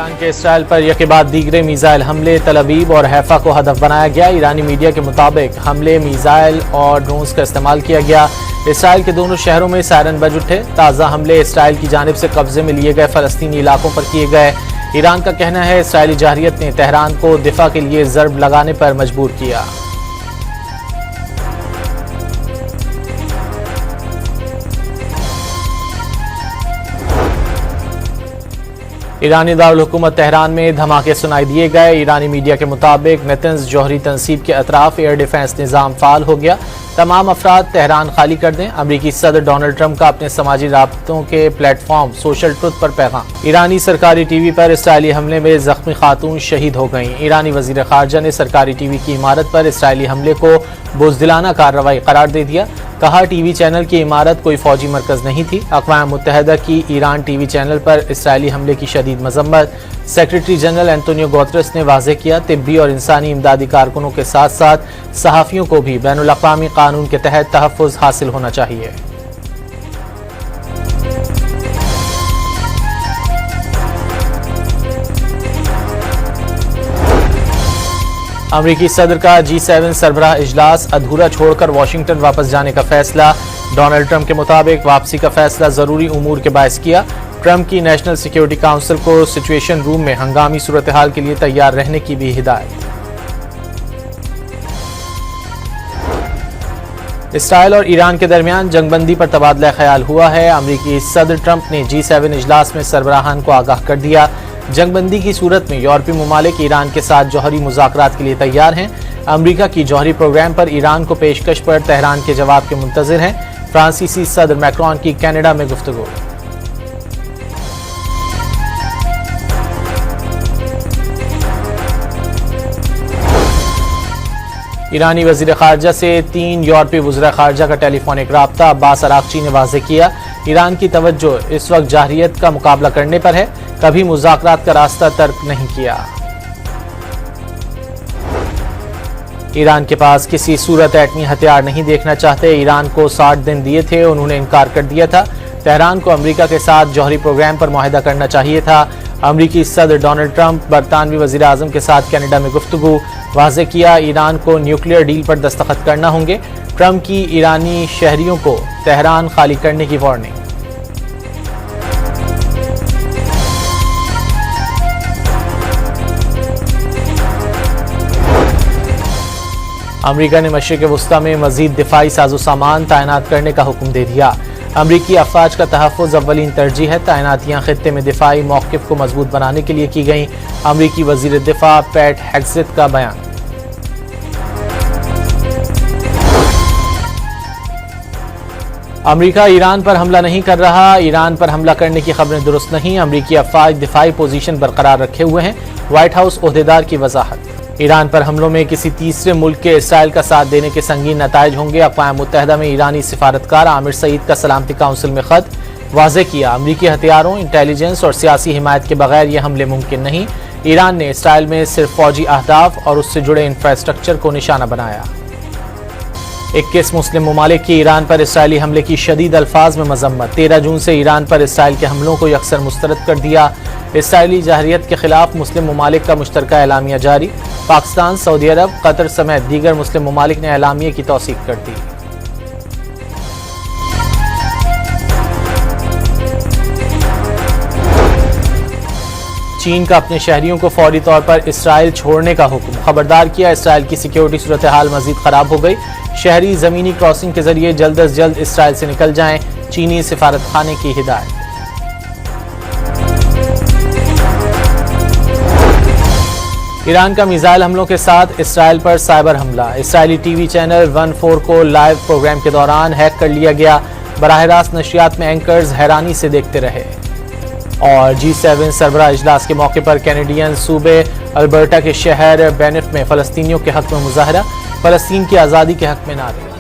ایران کے اسرائیل پر یکے بعد دیگرے میزائل حملے، تل ابیب اور حیفا کو ہدف بنایا گیا۔ ایرانی میڈیا کے مطابق حملے میزائل اور ڈرونز کا استعمال کیا گیا۔ اسرائیل کے دونوں شہروں میں سائرن بج اٹھے۔ تازہ حملے اسرائیل کی جانب سے قبضے میں لیے گئے فلسطینی علاقوں پر کیے گئے۔ ایران کا کہنا ہے اسرائیلی جارحیت نے تہران کو دفاع کے لیے ضرب لگانے پر مجبور کیا۔ ایرانی دارالحکومت تہران میں دھماکے سنائی دیے گئے۔ ایرانی میڈیا کے مطابق نتنز جوہری تنصیب کے اطراف ایئر ڈیفنس نظام فعال ہو گیا۔ تمام افراد تہران خالی کر دیں۔ امریکی صدر ڈونلڈ ٹرمپ کا اپنے سماجی رابطوں کے پلیٹ فارم سوشل ٹروتھ پر پیغام۔ ایرانی سرکاری ٹی وی پر اسرائیلی حملے میں زخمی خاتون شہید ہو گئیں۔ ایرانی وزیر خارجہ نے سرکاری ٹی وی کی عمارت پر اسرائیلی حملے کو بزدلانہ کارروائی قرار دے دیا۔ کہا ٹی وی چینل کی عمارت کوئی فوجی مرکز نہیں تھی۔ اقوام متحدہ کی ایران ٹی وی چینل پر اسرائیلی حملے کی شدید مذمت۔ سیکریٹری جنرل اینٹونیو گوترس نے واضح کیا طبی اور انسانی امدادی کارکنوں کے ساتھ ساتھ صحافیوں کو بھی بین الاقوامی قانون کے تحت تحفظ حاصل ہونا چاہیے۔ امریکی صدر کا G7 سربراہ اجلاس ادھورا چھوڑ کر واشنگٹن واپس جانے کا فیصلہ۔ ڈونلڈ ٹرمپ کے مطابق واپسی کا فیصلہ ضروری امور کے باعث کیا۔ ٹرمپ کی نیشنل سیکیورٹی کونسل کو سچویشن روم میں ہنگامی صورتحال کے لیے تیار رہنے کی بھی ہدایت۔ اسرائیل اور ایران کے درمیان جنگ بندی پر تبادلہ خیال ہوا ہے۔ امریکی صدر ٹرمپ نے G7 اجلاس میں سربراہان کو آگاہ کر دیا۔ جنگ بندی کی صورت میں یورپی ممالک ایران کے ساتھ جوہری مذاکرات کے لیے تیار ہیں۔ امریکہ کی جوہری پروگرام پر ایران کو پیشکش پر تہران کے جواب کے منتظر ہیں۔ فرانسیسی صدر میکرون کی کینیڈا میں گفتگو۔ ایرانی وزیر خارجہ سے 3 یورپی وزراء خارجہ کا ٹیلی فونک رابطہ۔ عباس اراغچی نے واضح کیا ایران کی توجہ اس وقت جارحیت کا مقابلہ کرنے پر ہے، کبھی مذاکرات کا راستہ ترک نہیں کیا۔ ایران کے پاس کسی صورت ایٹمی ہتھیار نہیں دیکھنا چاہتے۔ ایران کو 60 دن دیے تھے، انہوں نے انکار کر دیا تھا۔ تہران کو امریکہ کے ساتھ جوہری پروگرام پر معاہدہ کرنا چاہیے تھا۔ امریکی صدر ڈونلڈ ٹرمپ برطانوی وزیر اعظم کے ساتھ کینیڈا میں گفتگو۔ واضح کیا ایران کو نیوکلیئر ڈیل پر دستخط کرنا ہوں گے۔ ٹرمپ کی ایرانی شہریوں کو تہران خالی کرنے کی وارننگ۔ امریکہ نے مشرق وسطی میں مزید دفاعی ساز و سامان تعینات کرنے کا حکم دے دیا۔ امریکی افواج کا تحفظ اولین ترجیح ہے۔ تعیناتیاں خطے میں دفاعی موقف کو مضبوط بنانے کے لیے کی گئیں۔ امریکی وزیر دفاع پیٹ ہیگزت کا بیان۔ امریکہ ایران پر حملہ نہیں کر رہا۔ ایران پر حملہ کرنے کی خبریں درست نہیں۔ امریکی افواج دفاعی پوزیشن برقرار رکھے ہوئے ہیں۔ وائٹ ہاؤس عہدیدار کی وضاحت۔ ایران پر حملوں میں کسی تیسرے ملک کے اسرائیل کا ساتھ دینے کے سنگین نتائج ہوں گے۔ اقوام متحدہ میں ایرانی سفارتکار عامر سعید کا سلامتی کونسل میں خط۔ واضح کیا امریکی ہتھیاروں، انٹیلیجنس اور سیاسی حمایت کے بغیر یہ حملے ممکن نہیں۔ ایران نے اسرائیل میں صرف فوجی اہداف اور اس سے جڑے انفراسٹرکچر کو نشانہ بنایا۔ 21 مسلم ممالک کی ایران پر اسرائیلی حملے کی شدید الفاظ میں مذمت۔ 13 جون سے ایران پر اسرائیل کے حملوں کو یکسر مسترد کر دیا۔ اسرائیلی جارحیت کے خلاف مسلم ممالک کا مشترکہ اعلامیہ جاری۔ پاکستان، سعودی عرب، قطر سمیت دیگر مسلم ممالک نے اعلامیے کی توثیق کر دی۔ چین کا اپنے شہریوں کو فوری طور پر اسرائیل چھوڑنے کا حکم۔ خبردار کیا اسرائیل کی سیکیورٹی صورتحال مزید خراب ہو گئی۔ شہری زمینی کراسنگ کے ذریعے جلد از جلد اسرائیل سے نکل جائیں۔ چینی سفارت خانے کی ہدایت۔ ایران کا میزائل حملوں کے ساتھ اسرائیل پر سائبر حملہ۔ اسرائیلی ٹی وی چینل 14 کو لائیو پروگرام کے دوران ہیک کر لیا گیا۔ براہ راست نشریات میں اینکرز حیرانی سے دیکھتے رہے۔ اور G7 سربراہ اجلاس کے موقع پر کینیڈین صوبے البرٹا کے شہر بینف میں فلسطینیوں کے حق میں مظاہرہ۔ فلسطین کی آزادی کے حق میں نعرے۔